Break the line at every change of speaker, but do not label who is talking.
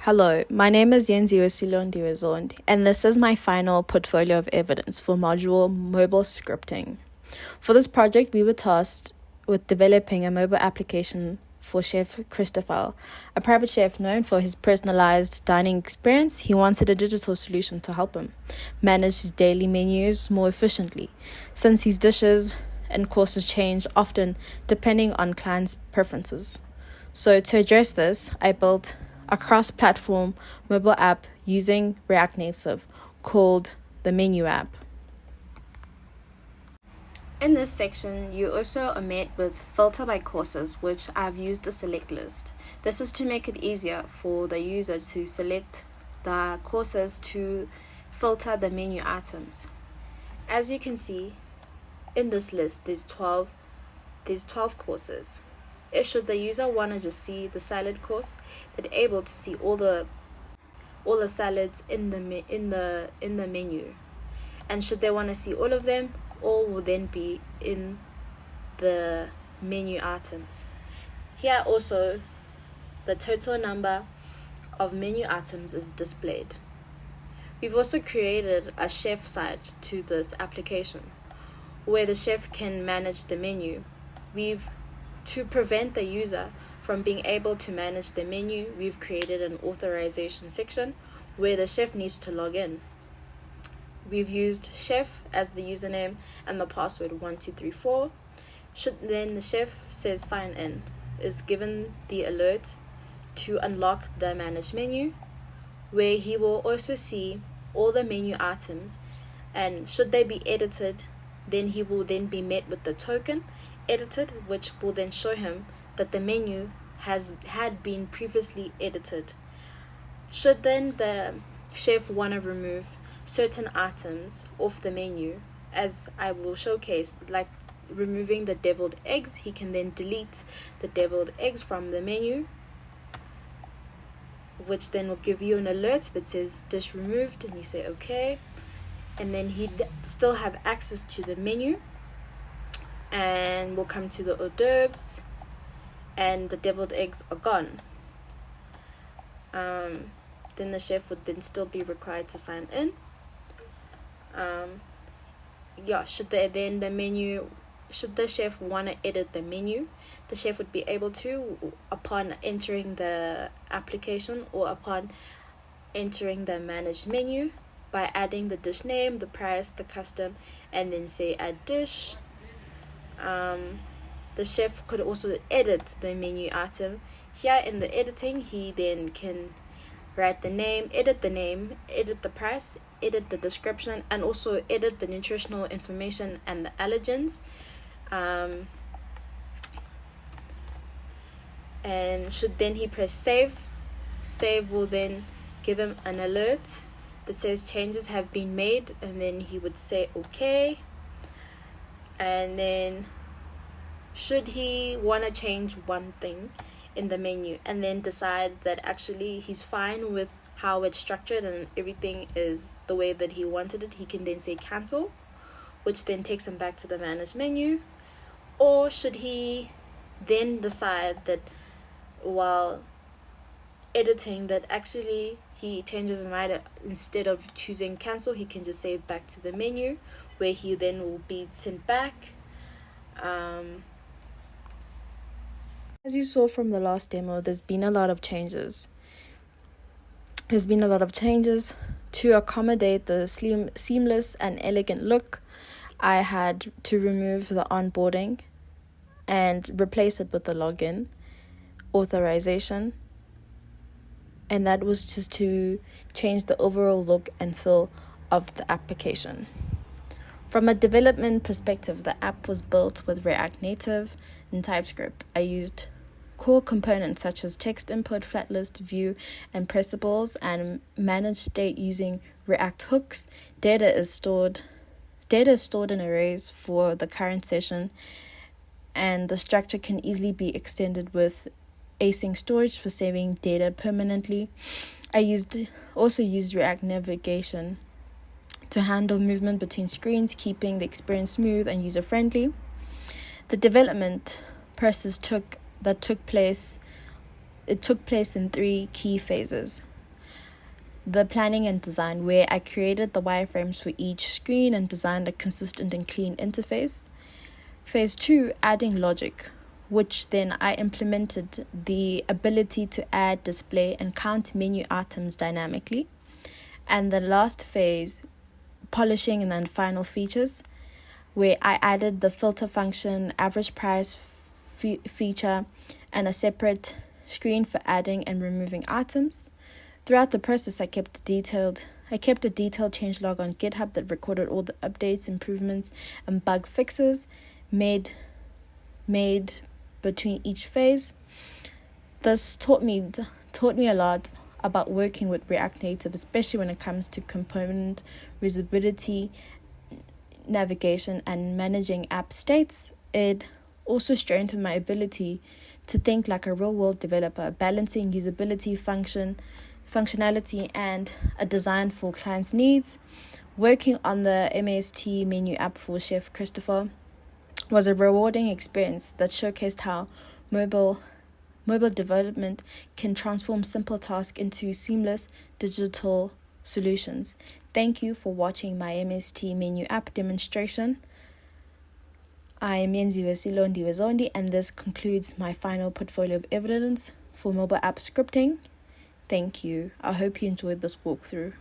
Hello, my name is Yenziwe Zondi, and this is my final portfolio of evidence for module mobile scripting. For this project, we were tasked with developing a mobile application for Chef Christoffel, a private chef known for his personalized dining experience. He wanted a digital solution to help him manage his daily menus more efficiently, since his dishes and courses change often depending on clients' preferences. So to address this, I built a cross-platform mobile app using React Native called the Menu App. In this section, you also are met with filter by courses, which I've used a select list. This is to make it easier for the user to select the courses to filter the menu items. As you can see, in this list, there's 12 courses. Should the user want to just see the salad course, they're able to see all the salads in the menu. And should they want to see all of them, all will then be in the menu items. Here also, the total number of menu items is displayed. We've also created a chef side to this application, where the chef can manage the menu. To prevent the user from being able to manage the menu, we've created an authorization section where the chef needs to log in. We've used chef as the username and the password 1234. Then the chef says sign in, is given the alert to unlock the manage menu, where he will also see all the menu items, and should they be edited, then he will then be met with the token edited, which will then show him that the menu had been previously edited. Should then the chef want to remove certain items off the menu, as I will showcase, like removing the deviled eggs, he can then delete the deviled eggs from the menu, which then will give you an alert that says dish removed, and you say okay, and then he'd still have access to the menu. And we'll come to the hors d'oeuvres, and the deviled eggs are gone. Then the chef would then still be required to sign in. Should the chef want to edit the menu, the chef would be able to upon entering the application or upon entering the managed menu by adding the dish name, the price, the custom, and then say add dish. The chef could also edit the menu item. Here in the editing, he then can write the name, edit the price, edit the description, and also edit the nutritional information and the allergens. And should then he press save will then give him an alert that says changes have been made, and then he would say okay. And then should he want to change one thing in the menu and then decide that actually he's fine with how it's structured and everything is the way that he wanted it, he can then say cancel, which then takes him back to the managed menu. Or should he then decide that while editing that actually he changes his mind, instead of choosing cancel, he can just save back to the menu, where he then will be sent back. As you saw from the last demo, there's been a lot of changes. To accommodate the seamless and elegant look. I had to remove the onboarding and replace it with the login authorization, and that was just to change the overall look and feel of the application. From a development perspective, the app was built with React Native and TypeScript. I used core components such as text input, flat list, view, and pressables, and managed state using React hooks. Data is stored in arrays for the current session, and the structure can easily be extended with async storage for saving data permanently. I also used React navigation to handle movement between screens, keeping the experience smooth and user-friendly. The development process took place in 3 key phases. the planning and design, where I created the wireframes for each screen and designed a consistent and clean interface. Phase 2, adding logic, which then I implemented the ability to add, display, and count menu items dynamically. And the last phase, polishing and then final features, where I added the filter function, average price feature, and a separate screen for adding and removing items. Throughout the process, I kept a detailed changelog on GitHub that recorded all the updates, improvements, and bug fixes made between each phase. This taught me a lot about working with React Native, especially when it comes to component reusability, navigation, and managing app states. It also strengthened my ability to think like a real-world developer, balancing usability, functionality, and a design for clients' needs. Working on the MAST Menu App for Chef Christoffel was a rewarding experience that showcased how mobile development can transform simple tasks into seamless digital solutions. Thank you for watching my MAST Menu App demonstration. I am Yenziwe Zondi, and this concludes my final portfolio of evidence for mobile app scripting. Thank you. I hope you enjoyed this walkthrough.